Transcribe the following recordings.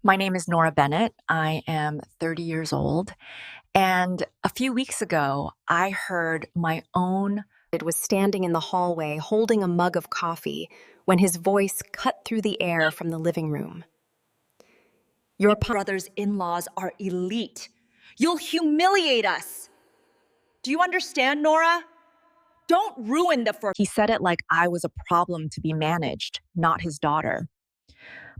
My name is Nora Bennett. I am 30 years old. And a few weeks ago, I heard my own. It was standing in the hallway holding a mug of coffee when his voice cut through the air from the living room. Your brother's in-laws are elite. You'll humiliate us. Do you understand, Nora? Don't ruin the first. He said it like I was a problem to be managed, not his daughter.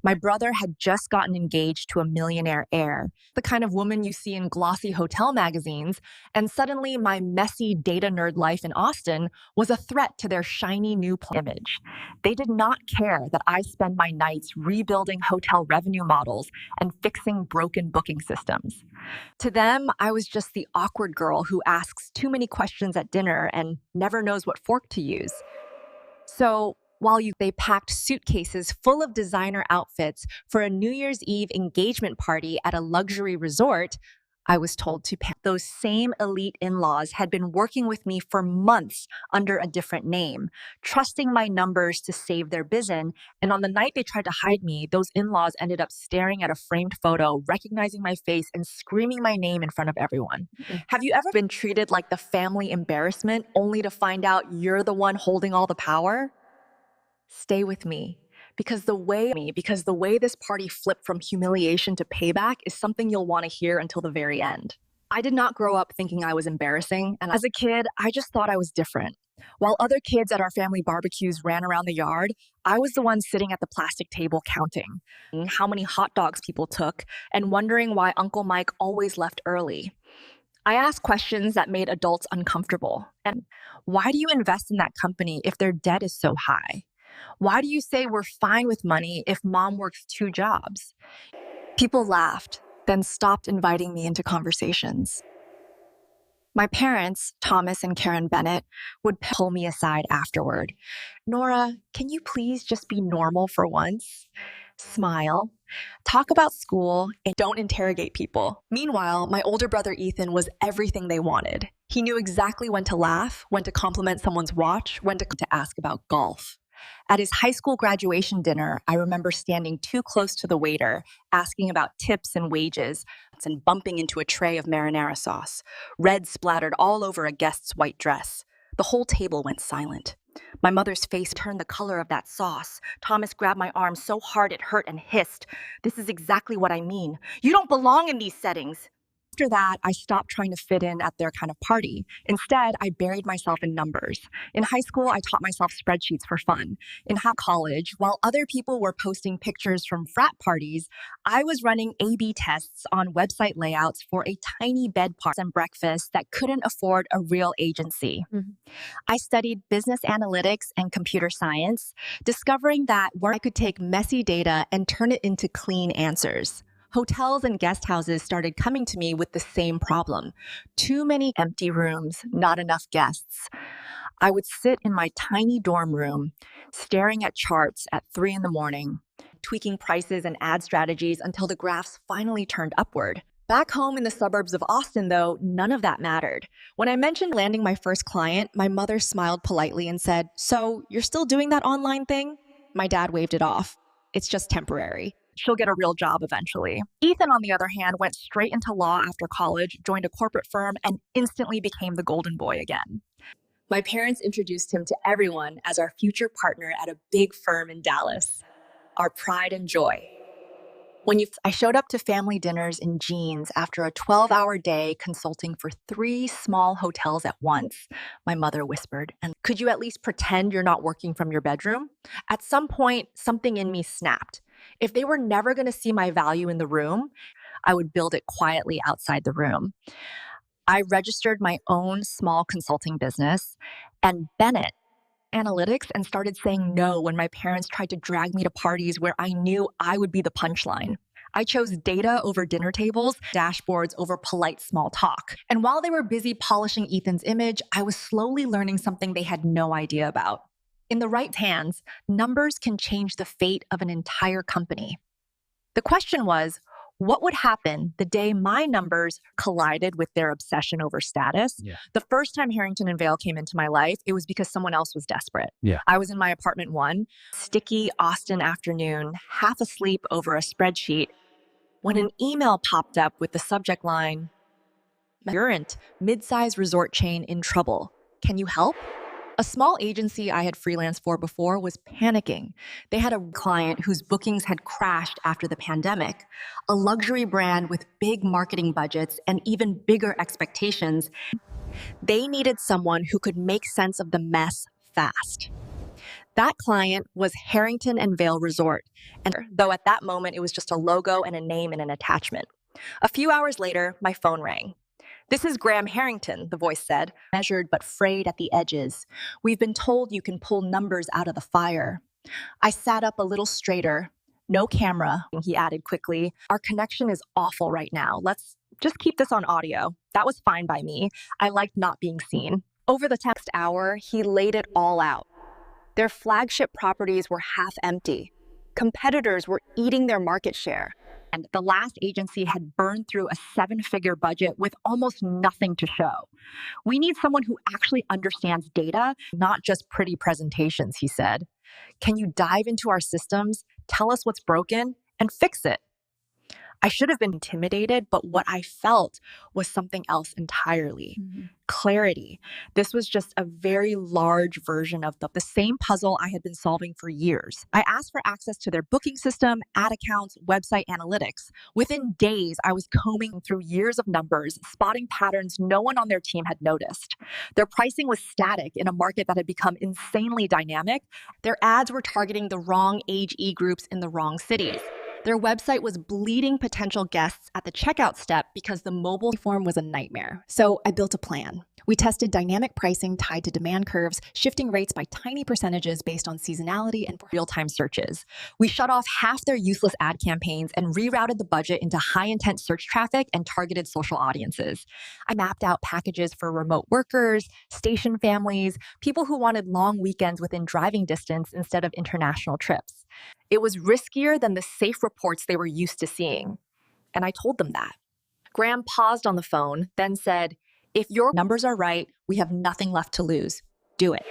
My brother had just gotten engaged to a millionaire heir, the kind of woman you see in glossy hotel magazines, and suddenly my messy data nerd life in Austin was a threat to their shiny new image. They did not care that I spend my nights rebuilding hotel revenue models and fixing broken booking systems. To them, I was just the awkward girl who asks too many questions at dinner and never knows what fork to use. So, they packed suitcases full of designer outfits for a New Year's Eve engagement party at a luxury resort, I was told to pay. Those same elite in-laws had been working with me for months under a different name, trusting my numbers to save their business. And on the night they tried to hide me, those in-laws ended up staring at a framed photo, recognizing my face, and screaming my name in front of everyone. Have you ever been treated like the family embarrassment only to find out you're the one holding all the power? Stay with me, because the way this party flipped from humiliation to payback is something you'll want to hear until the very end. I did not grow up thinking I was embarrassing, and as a kid, I just thought I was different. While other kids at our family barbecues ran around the yard, I was the one sitting at the plastic table counting how many hot dogs people took and wondering why Uncle Mike always left early. I asked questions that made adults uncomfortable. And why do you invest in that company if their debt is so high? Why do you say we're fine with money if mom works 2 jobs? People laughed, then stopped inviting me into conversations. My parents, Thomas and Karen Bennett, would pull me aside afterward. Nora, can you please just be normal for once? Smile, talk about school, and don't interrogate people. Meanwhile, my older brother Ethan was everything they wanted. He knew exactly when to laugh, when to compliment someone's watch, when to ask about golf. At his high school graduation dinner, I remember standing too close to the waiter, asking about tips and wages, and bumping into a tray of marinara sauce. Red splattered all over a guest's white dress. The whole table went silent. My mother's face turned the color of that sauce. Thomas grabbed my arm so hard it hurt and hissed. This is exactly what I mean. You don't belong in these settings. After that, I stopped trying to fit in at their kind of party. Instead, I buried myself in numbers. In high school, I taught myself spreadsheets for fun. In college, while other people were posting pictures from frat parties, I was running A/B tests on website layouts for a tiny bed party and breakfast that couldn't afford a real agency. I studied business analytics and computer science, discovering that where I could take messy data and turn it into clean answers. Hotels and guest houses started coming to me with the same problem. Too many empty rooms, not enough guests. I would sit in my tiny dorm room, staring at charts at 3 a.m, tweaking prices and ad strategies until the graphs finally turned upward. Back home in the suburbs of Austin, though, none of that mattered. When I mentioned landing my first client, my mother smiled politely and said, "So, you're still doing that online thing?" My dad waved it off. "It's just temporary. She'll get a real job eventually." Ethan, on the other hand, went straight into law after college, joined a corporate firm, and instantly became the golden boy again. My parents introduced him to everyone as our future partner at a big firm in Dallas, our pride and joy. I showed up to family dinners in jeans after a 12-hour day consulting for 3 small hotels at once, my mother whispered. And could you at least pretend you're not working from your bedroom? At some point, something in me snapped. If they were never going to see my value in the room, I would build it quietly outside the room. I registered my own small consulting business, and Bennett Analytics, and started saying no when my parents tried to drag me to parties where I knew I would be the punchline. I chose data over dinner tables, dashboards over polite small talk. And while they were busy polishing Ethan's image, I was slowly learning something they had no idea about. In the right hands, numbers can change the fate of an entire company. The question was, what would happen the day my numbers collided with their obsession over status? Yeah. The first time Harrington and Vale came into my life, it was because someone else was desperate. Yeah. I was in my apartment 1, sticky Austin afternoon, half asleep over a spreadsheet, when an email popped up with the subject line, "Current mid-size resort chain in trouble. Can you help?" A small agency I had freelanced for before was panicking. They had a client whose bookings had crashed after the pandemic, a luxury brand with big marketing budgets and even bigger expectations. They needed someone who could make sense of the mess fast. That client was Harrington and Vale Resort, and though at that moment it was just a logo and a name and an attachment. A few hours later, my phone rang. "This is Graham Harrington," the voice said, measured but frayed at the edges. "We've been told you can pull numbers out of the fire." I sat up a little straighter. "No camera," he added quickly. "Our connection is awful right now. Let's just keep this on audio." That was fine by me. I liked not being seen. Over the next hour, he laid it all out. Their flagship properties were half empty. Competitors were eating their market share. And the last agency had burned through a 7-figure budget with almost nothing to show. "We need someone who actually understands data, not just pretty presentations," he said. "Can you dive into our systems, tell us what's broken, and fix it?" I should have been intimidated, but what I felt was something else entirely. Clarity. This was just a very large version of the same puzzle I had been solving for years. I asked for access to their booking system, ad accounts, website analytics. Within days, I was combing through years of numbers, spotting patterns no one on their team had noticed. Their pricing was static in a market that had become insanely dynamic. Their ads were targeting the wrong age E groups in the wrong cities. Their website was bleeding potential guests at the checkout step because the mobile form was a nightmare. So I built a plan. We tested dynamic pricing tied to demand curves, shifting rates by tiny percentages based on seasonality and real-time searches. We shut off half their useless ad campaigns and rerouted the budget into high-intent search traffic and targeted social audiences. I mapped out packages for remote workers, station families, people who wanted long weekends within driving distance instead of international trips. It was riskier than the safe reports they were used to seeing. And I told them that. Graham paused on the phone, then said, "If your numbers are right, we have nothing left to lose. Do it."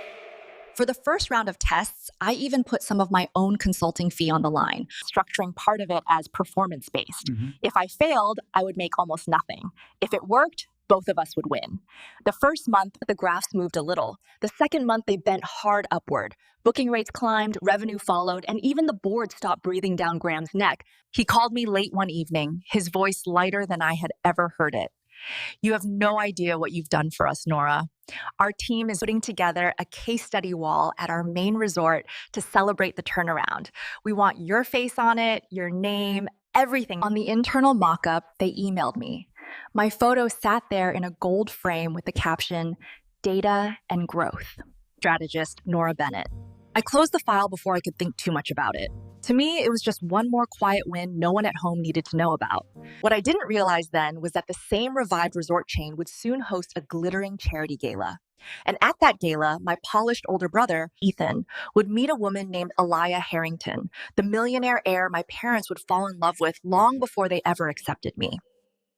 For the first round of tests, I even put some of my own consulting fee on the line, structuring part of it as performance-based. If I failed, I would make almost nothing. If it worked, both of us would win. The first month, the graphs moved a little. The second month, they bent hard upward. Booking rates climbed, revenue followed, and even the board stopped breathing down Graham's neck. He called me late one evening, his voice lighter than I had ever heard it. "You have no idea what you've done for us, Nora. Our team is putting together a case study wall at our main resort to celebrate the turnaround. We want your face on it, your name, everything." On the internal mock-up, they emailed me. My photo sat there in a gold frame with the caption, "Data and Growth. Strategist Nora Bennett." I closed the file before I could think too much about it. To me, it was just one more quiet win no one at home needed to know about. What I didn't realize then was that the same revived resort chain would soon host a glittering charity gala. And at that gala, my polished older brother, Ethan, would meet a woman named Elia Harrington, the millionaire heir my parents would fall in love with long before they ever accepted me.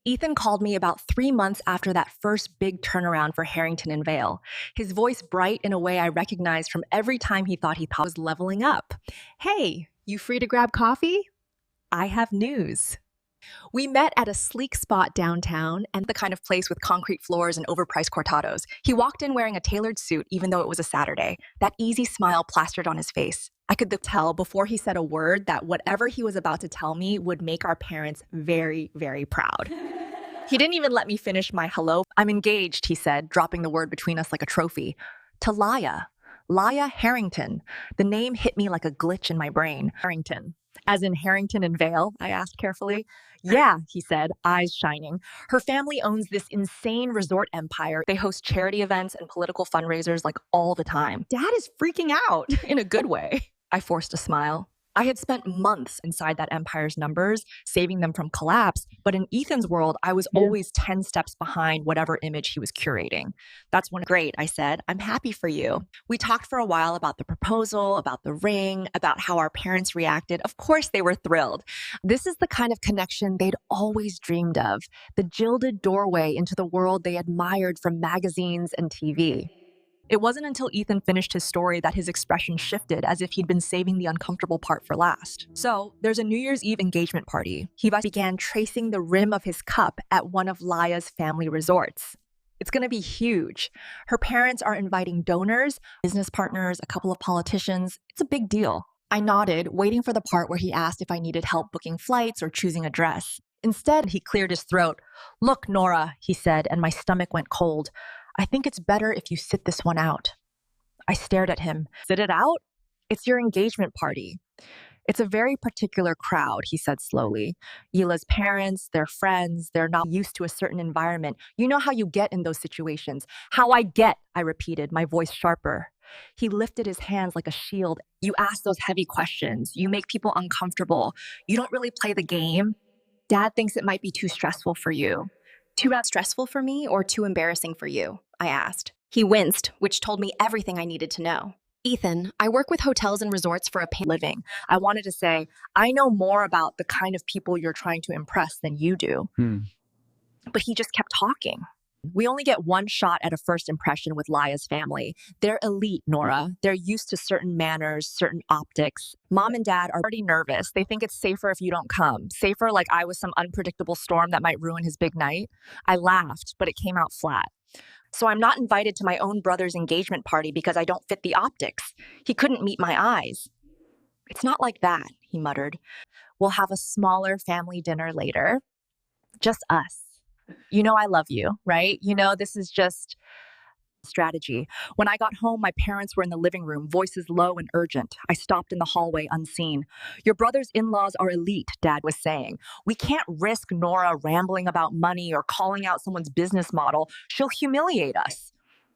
Ethan called me about 3 months after that first big turnaround for Harrington and Vale, his voice bright in a way I recognized from every time he thought I was leveling up. "Hey, you free to grab coffee? I have news." We met at a sleek spot downtown and the kind of place with concrete floors and overpriced cortados. He walked in wearing a tailored suit even though it was a Saturday, that easy smile plastered on his face. I could tell before he said a word that whatever he was about to tell me would make our parents very, very proud. He didn't even let me finish my hello. "I'm engaged," he said, dropping the word between us like a trophy. "To Laya Harrington." The name hit me like a glitch in my brain. Harrington. "As in Harrington and Vale?" I asked carefully. "Yeah," he said, eyes shining. "Her family owns this insane resort empire. They host charity events and political fundraisers like all the time. Dad is freaking out in a good way." I forced a smile. I had spent months inside that empire's numbers, saving them from collapse, but in Ethan's world, I was always 10 steps behind whatever image he was curating. "That's great," I said. "I'm happy for you." We talked for a while about the proposal, about the ring, about how our parents reacted. Of course, they were thrilled. This is the kind of connection they'd always dreamed of, the gilded doorway into the world they admired from magazines and TV. It wasn't until Ethan finished his story that his expression shifted, as if he'd been saving the uncomfortable part for last. So, there's a New Year's Eve engagement party. He began tracing the rim of his cup at one of Laya's family resorts. It's going to be huge. Her parents are inviting donors, business partners, a couple of politicians. It's a big deal. I nodded, waiting for the part where he asked if I needed help booking flights or choosing a dress. Instead, he cleared his throat. "Look, Nora," he said, and my stomach went cold. "I think it's better if you sit this one out." I stared at him. "Sit it out? It's your engagement party." "It's a very particular crowd," he said slowly. "Yila's parents, their friends, they're not used to a certain environment. You know how you get in those situations." "How I get," I repeated, my voice sharper. He lifted his hands like a shield. "You ask those heavy questions. You make people uncomfortable. You don't really play the game. Dad thinks it might be too stressful for you." Too stressful for me or too embarrassing for you? I asked. He winced, which told me everything I needed to know. Ethan, I work with hotels and resorts for a Living. I wanted to say, I know more about the kind of people you're trying to impress than you do. But he just kept talking. "We only get one shot at a first impression with Laya's family. They're elite, Nora. They're used to certain manners, certain optics. Mom and Dad are already nervous. They think it's safer if you don't come. Safer like I was some unpredictable storm that might ruin his big night." I laughed, but it came out flat. "So I'm not invited to my own brother's engagement party because I don't fit the optics. He couldn't meet my eyes." "It's not like that," he muttered. "We'll have a smaller family dinner later. Just us. You know I love you, right? You know this is just strategy." When I got home, my parents were in the living room, voices low and urgent. I stopped in the hallway unseen. "Your brother's in-laws are elite," Dad was saying. "We can't risk Nora rambling about money or calling out someone's business model. She'll humiliate us."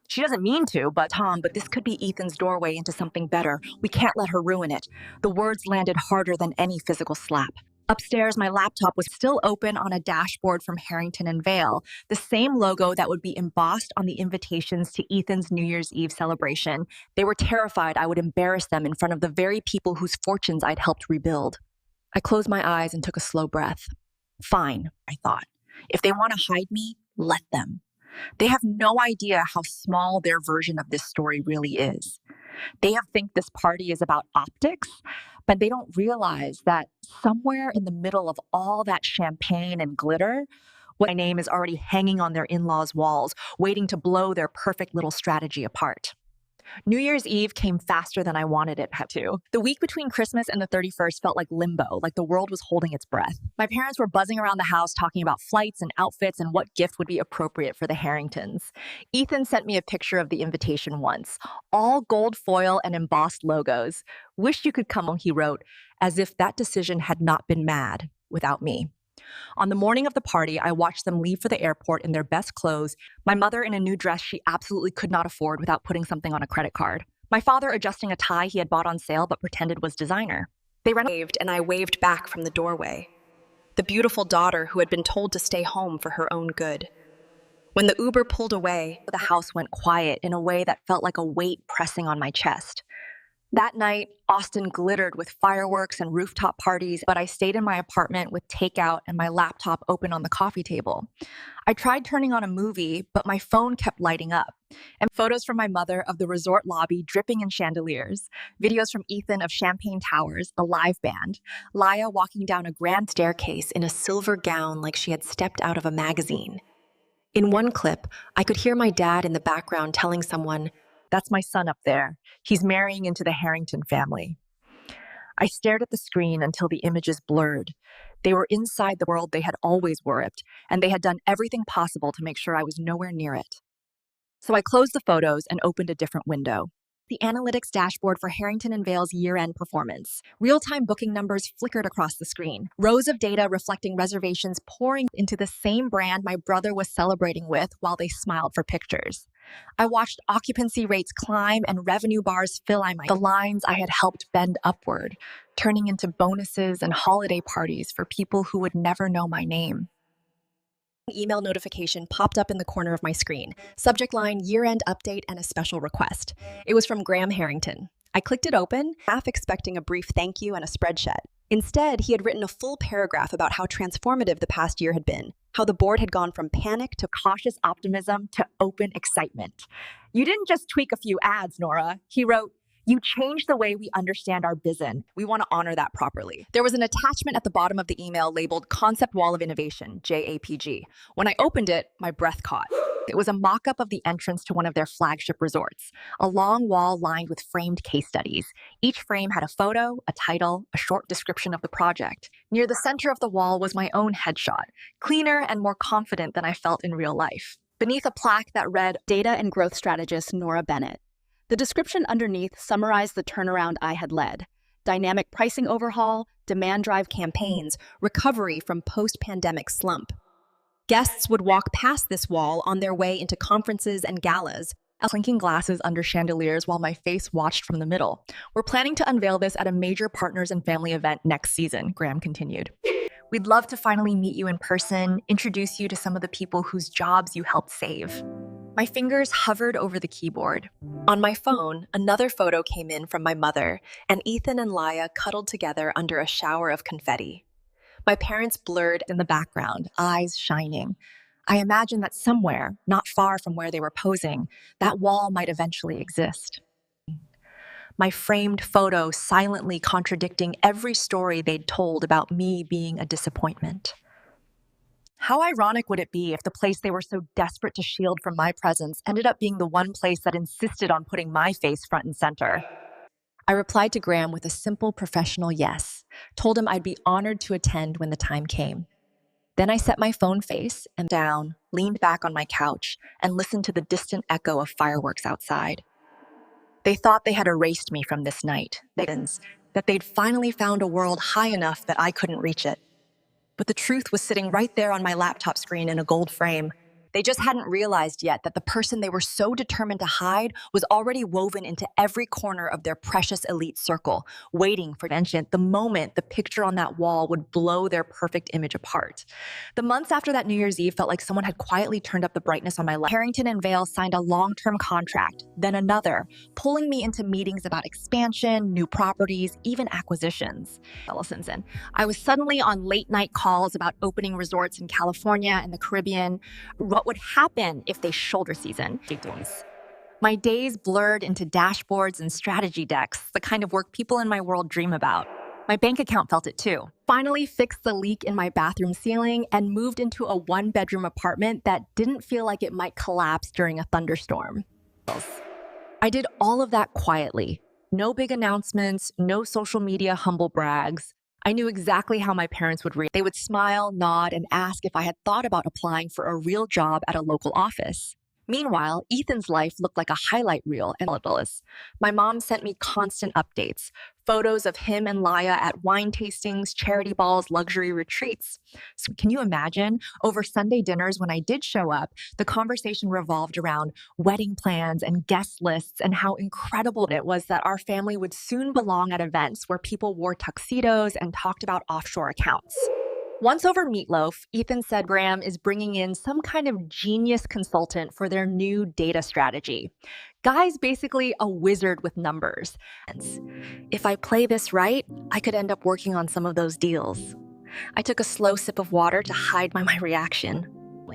"She doesn't mean to, but this could be Ethan's doorway into something better. We can't let her ruin it." The words landed harder than any physical slap. Upstairs, my laptop was still open on a dashboard from Harrington and Vale, the same logo that would be embossed on the invitations to Ethan's New Year's Eve celebration. They were terrified I would embarrass them in front of the very people whose fortunes I'd helped rebuild. I closed my eyes and took a slow breath. Fine, I thought. If they want to hide me, let them. They have no idea how small their version of this story really is. They think this party is about optics, but they don't realize that somewhere in the middle of all that champagne and glitter, my name is already hanging on their in-laws' walls, waiting to blow their perfect little strategy apart. New Year's Eve came faster than I wanted it to. The week between Christmas and the 31st felt like limbo, like the world was holding its breath. My parents were buzzing around the house talking about flights and outfits and what gift would be appropriate for the Harringtons. Ethan sent me a picture of the invitation once. All gold foil and embossed logos. "Wish you could come," he wrote, as if that decision had not been mad without me. On the morning of the party, I watched them leave for the airport in their best clothes, my mother in a new dress she absolutely could not afford without putting something on a credit card, my father adjusting a tie he had bought on sale but pretended was designer. They waved, and I waved back from the doorway. The beautiful daughter who had been told to stay home for her own good. When the Uber pulled away, the house went quiet in a way that felt like a weight pressing on my chest. That night, Austin glittered with fireworks and rooftop parties, but I stayed in my apartment with takeout and my laptop open on the coffee table. I tried turning on a movie, but my phone kept lighting up. And photos from my mother of the resort lobby dripping in chandeliers, videos from Ethan of champagne towers, a live band, Laya walking down a grand staircase in a silver gown like she had stepped out of a magazine. In one clip, I could hear my dad in the background telling someone, "That's my son up there. He's marrying into the Harrington family." I stared at the screen until the images blurred. They were inside the world they had always worshiped, and they had done everything possible to make sure I was nowhere near it. So I closed the photos and opened a different window. The analytics dashboard for Harrington and Vale's year-end performance. Real-time booking numbers flickered across the screen. Rows of data reflecting reservations pouring into the same brand my brother was celebrating with while they smiled for pictures. I watched occupancy rates climb and revenue bars fill the lines I had helped bend upward, turning into bonuses and holiday parties for people who would never know my name. An email notification popped up in the corner of my screen. Subject line, year-end update and a special request. It was from Graham Harrington. I clicked it open, half expecting a brief thank you and a spreadsheet. Instead, he had written a full paragraph about how transformative the past year had been, how the board had gone from panic to Cautious optimism to open excitement. You didn't just tweak a few ads, Nora. He wrote, "You changed the way we understand our business. We want to honor that properly." There was an attachment at the bottom of the email labeled Concept Wall of Innovation, JAPG. When I opened it, my breath caught. It was a mock-up of the entrance to one of their flagship resorts, a long wall lined with framed case studies. Each frame had a photo, a title, a short description of the project. Near the center of the wall was my own headshot, cleaner and more confident than I felt in real life. Beneath a plaque that read, Data and Growth Strategist Nora Bennett. The description underneath summarized the turnaround I had led: dynamic pricing overhaul, demand drive campaigns, recovery from post-pandemic slump. Guests would walk past this wall on their way into conferences and galas, Clinking glasses under chandeliers while my face watched from the middle. We're planning to unveil this at a major partners and family event next season, Graham continued. We'd love to finally meet you in person, introduce you to some of the people whose jobs you helped save. My fingers hovered over the keyboard. On my phone, another photo came in from my mother, and Ethan and Laya cuddled together under a shower of confetti. My parents blurred In the background, eyes shining. I imagined that somewhere, not far from where they were posing, that wall might eventually exist. My framed photo silently contradicting every story they'd told about me being a disappointment. How ironic would it be if the place they were so desperate to shield from my presence ended up being the one place that insisted on putting my face front and center? I replied to Graham with a simple professional yes, told him I'd be honored to attend when the time came. Then I set my phone face and down, leaned back on my couch, and listened to the distant echo of fireworks outside. They thought they had erased me from this night, that they'd finally found a world high enough that I couldn't reach it. But the truth was sitting right there on my laptop screen in a gold frame. They just hadn't realized yet that the person they were so determined to hide was already woven into every corner of their precious elite circle, waiting for the moment the picture on that wall would blow their perfect image apart. The months after that New Year's Eve felt like someone had quietly turned up the brightness on my life. Harrington and Vale signed a long-term contract, then another, pulling me into meetings about expansion, new properties, even acquisitions. I was suddenly on late-night calls about opening resorts in California and the Caribbean. What would happen if they shoulder season? My days blurred into dashboards and strategy decks, the kind of work people in my world dream about. My bank account felt it too. Finally fixed the leak in my bathroom ceiling and moved into a one-bedroom apartment that didn't feel like it might collapse during a thunderstorm. I did all of that quietly. No big announcements, no social media humble brags. I knew exactly how my parents would react. They would smile, nod, and ask if I had thought about applying for a real job at a local office. Meanwhile, Ethan's life looked like a highlight reel and my mom sent me constant updates, photos of him and Laya at wine tastings, charity balls, luxury retreats. So can you imagine? Over Sunday dinners when I did show up, the conversation revolved around wedding plans and guest lists and how incredible it was that our family would soon belong at events where people wore tuxedos and talked about offshore accounts. Once over meatloaf, Ethan said Graham is bringing in some kind of genius consultant for their new data strategy. Guy's basically a wizard with numbers. If I play this right, I could end up working on some of those deals. I took a slow sip of water to hide my reaction.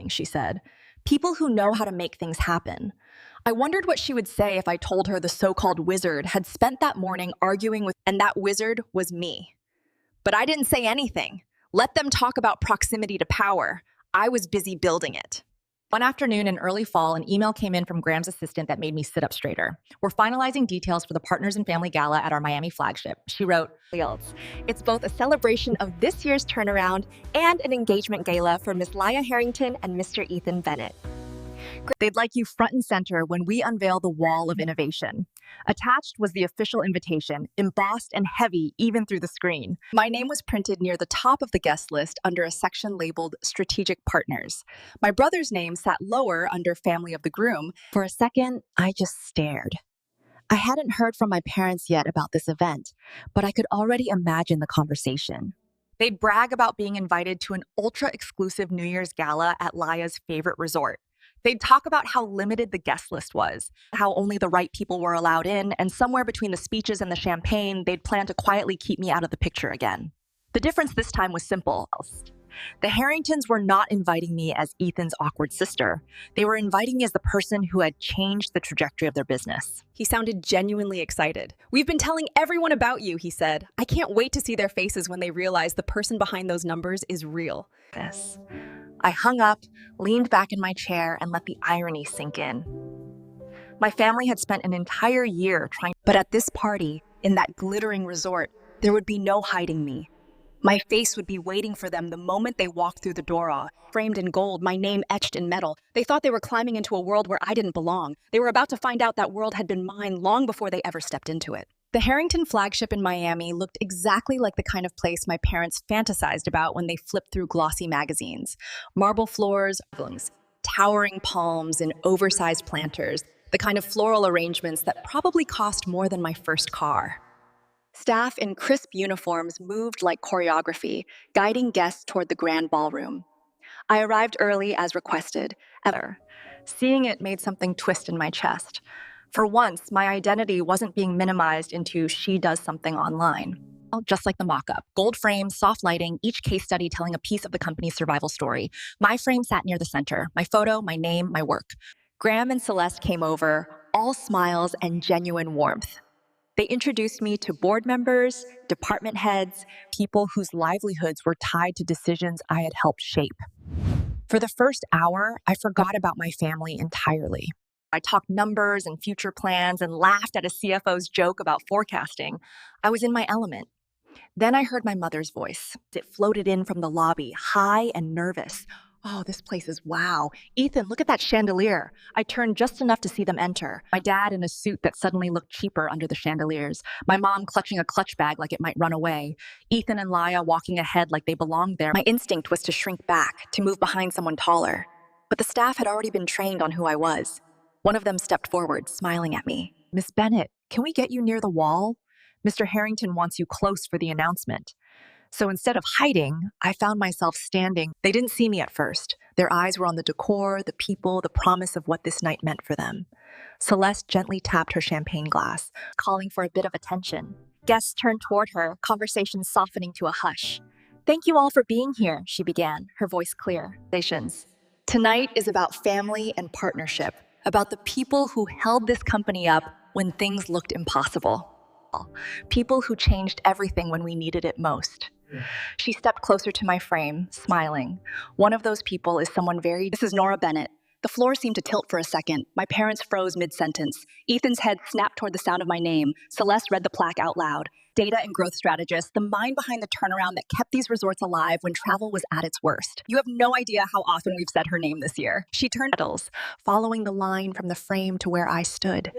She said, "People who know how to make things happen." I wondered what she would say if I told her the so-called wizard had spent that morning arguing with, and that wizard was me. But I didn't say anything. Let them talk about proximity to power. I was busy building it. One afternoon in early fall, an email came in from Graham's assistant that made me sit up straighter. We're finalizing details for the Partners and Family Gala at our Miami flagship. She wrote, "It's both a celebration of this year's turnaround and an engagement gala for Miss Laya Harrington and Mr. Ethan Bennett. They'd like you front and center when we unveil the wall of innovation." Attached was the official invitation, embossed and heavy even through the screen. My name was printed near the top of the guest list under a section labeled Strategic Partners. My brother's name sat lower under Family of the Groom. For a second, I just stared. I hadn't heard from my parents yet about this event, but I could already imagine the conversation. They'd brag about being invited to an ultra-exclusive New Year's gala at Laya's favorite resort. They'd talk about how limited the guest list was, how only the right people were allowed in, and somewhere between the speeches and the champagne, they'd plan to quietly keep me out of the picture again. The difference this time was simple. The Harringtons were not inviting me as Ethan's awkward sister. They were inviting me as the person who had changed the trajectory of their business. He sounded genuinely excited. "We've been telling everyone about you," he said. "I can't wait to see their faces when they realize the person behind those numbers is real." I hung up, leaned back in my chair, and let the irony sink in. My family had spent an entire year trying, But at this party, in that glittering resort, there would be no hiding me. My face would be waiting for them the moment they walked through the door, framed in gold, my name etched in metal. They thought they were climbing into a world where I didn't belong. They were about to find out that world had been mine long before they ever stepped into it. The Harrington flagship in Miami looked exactly like the kind of place my parents fantasized about when they flipped through glossy magazines. Marble floors, towering palms, and oversized planters, the kind of floral arrangements that probably cost more than my first car. Staff in crisp uniforms moved like choreography, guiding guests toward the grand ballroom. I arrived early as requested. Seeing it made something twist in my chest. For once, my identity wasn't being minimized into she does something online. Just like the mock-up. Gold frame, soft lighting, each case study telling a piece of the company's survival story. My frame sat near the center. My photo, my name, my work. Graham and Celeste came over, all smiles and genuine warmth. They introduced me to board members, department heads, people whose livelihoods were tied to decisions I had helped shape. For the first hour, I forgot about my family entirely. I talked numbers and future plans and laughed at a CFO's joke about forecasting. I was in my element. Then I heard my mother's voice. It floated in from the lobby, high and nervous. "Oh, this place is wow. Ethan, look at that chandelier." I turned just enough to see them enter. My dad in a suit that suddenly looked cheaper under the chandeliers. My mom clutching a clutch bag like it might run away. Ethan and Laya walking ahead like they belonged there. My instinct was to shrink back, to move behind someone taller. But the staff had already been trained on who I was. One of them stepped forward, smiling at me. "Miss Bennett, can we get you near the wall? Mr. Harrington wants you close for the announcement." So instead of hiding, I found myself standing. They didn't see me at first. Their eyes were on the decor, the people, the promise of what this night meant for them. Celeste gently tapped her champagne glass, calling for a bit of attention. Guests turned toward her, conversation softening to a hush. "Thank you all for being here," she began, her voice clear. "Tonight is about family and partnership, about the people who held this company up when things looked impossible. People who changed everything when we needed it most." She stepped closer to my frame, smiling. One of those people is someone very... "This is Nora Bennett." The floor seemed to tilt for a second. My parents froze mid-sentence. Ethan's head snapped toward the sound of my name. Celeste read the plaque out loud. "Data and growth strategist, the mind behind the turnaround that kept these resorts alive when travel was at its worst. You have no idea how often we've said her name this year." She turned, following the line from the frame to where I stood.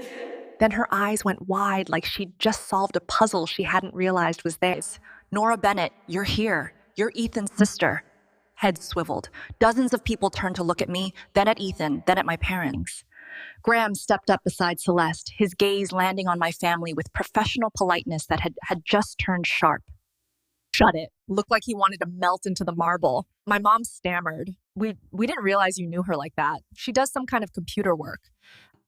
Then her eyes went wide like she'd just solved a puzzle she hadn't realized was theirs. "Nora Bennett, you're here. You're Ethan's sister." Heads swiveled. Dozens of people turned to look at me, then at Ethan, then at my parents. Graham stepped up beside Celeste, his gaze landing on my family with professional politeness that had just turned sharp. "Shut it." Looked like he wanted to melt into the marble. My mom stammered. We didn't realize you knew her like that. She does some kind of computer work.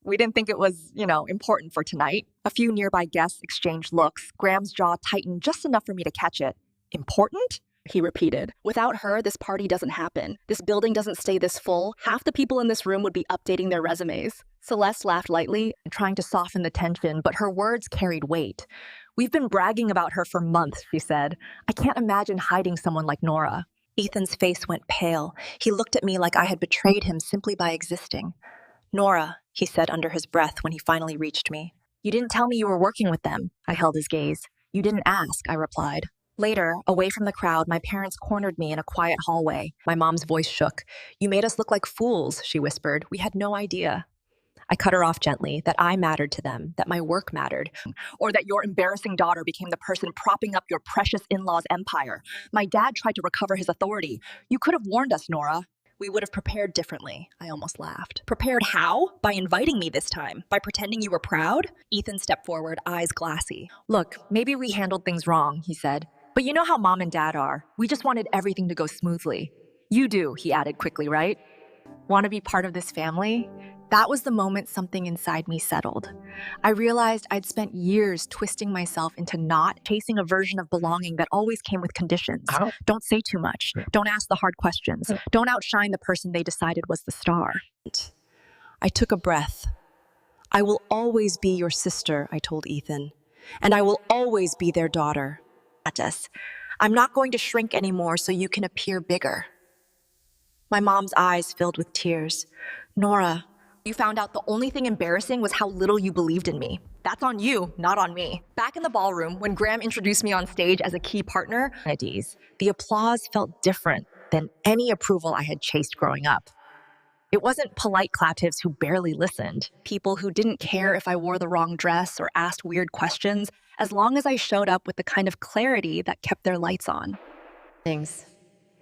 We didn't think it was, important for tonight." A few nearby guests exchanged looks. Graham's jaw tightened just enough for me to catch it. "Important?" he repeated. "Without her, this party doesn't happen. This building doesn't stay this full. Half the people in this room would be updating their resumes." Celeste laughed lightly, trying to soften the tension, but her words carried weight. "We've been bragging about her for months," she said. "I can't imagine hiding someone like Nora." Ethan's face went pale. He looked at me like I had betrayed him simply by existing. "Nora," he said under his breath when he finally reached me. "You didn't tell me you were working with them." I held his gaze. "You didn't ask," I replied. Later, away from the crowd, my parents cornered me in a quiet hallway. My mom's voice shook. "You made us look like fools," she whispered. "We had no idea." I cut her off gently, that I mattered to them, that my work mattered, or that your embarrassing daughter became the person propping up your precious in-law's empire. My dad tried to recover his authority. "You could have warned us, Nora." "We would have prepared differently," I almost laughed. "Prepared how? By inviting me this time? By pretending you were proud?" Ethan stepped forward, eyes glassy. "Look, maybe we handled things wrong," he said. "But you know how mom and dad are. We just wanted everything to go smoothly." "You do," he added quickly, "right? Want to be part of this family?" That was the moment something inside me settled. I realized I'd spent years twisting myself into not chasing a version of belonging that always came with conditions. How? Don't say too much. Don't ask the hard questions. Don't outshine the person they decided was the star. I took a breath. I will always be your sister, I told Ethan, and I will always be their daughter. I'm not going to shrink anymore so you can appear bigger. My mom's eyes filled with tears. Nora, you found out the only thing embarrassing was how little you believed in me. That's on you, not on me. Back in the ballroom, when Graham introduced me on stage as a key partner, the applause felt different than any approval I had chased growing up. It wasn't polite claptives who barely listened, people who didn't care if I wore the wrong dress or asked weird questions, as long as I showed up with the kind of clarity that kept their lights on.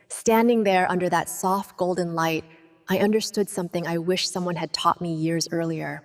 Standing there under that soft golden light, I understood something I wish someone had taught me years earlier.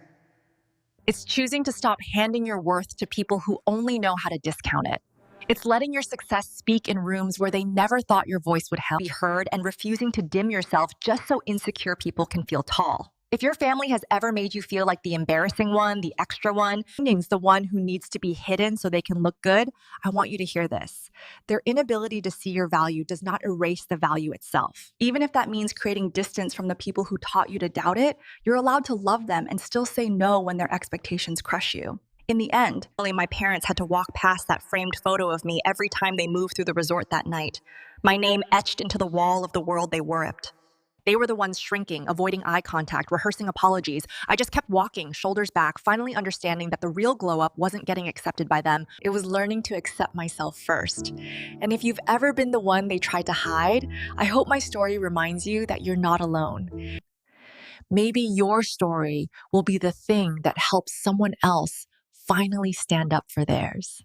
It's choosing to stop handing your worth to people who only know how to discount it. It's letting your success speak in rooms where they never thought your voice would be heard, and refusing to dim yourself just so insecure people can feel tall. If your family has ever made you feel like the embarrassing one, the extra one, the one who needs to be hidden so they can look good, I want you to hear this. Their inability to see your value does not erase the value itself. Even if that means creating distance from the people who taught you to doubt it, you're allowed to love them and still say no when their expectations crush you. In the end, only my parents had to walk past that framed photo of me every time they moved through the resort that night, my name etched into the wall of the world they worshiped. They were the ones shrinking, avoiding eye contact, rehearsing apologies. I just kept walking, shoulders back, finally understanding that the real glow-up wasn't getting accepted by them. It was learning to accept myself first. And if you've ever been the one they tried to hide, I hope my story reminds you that you're not alone. Maybe your story will be the thing that helps someone else finally stand up for theirs.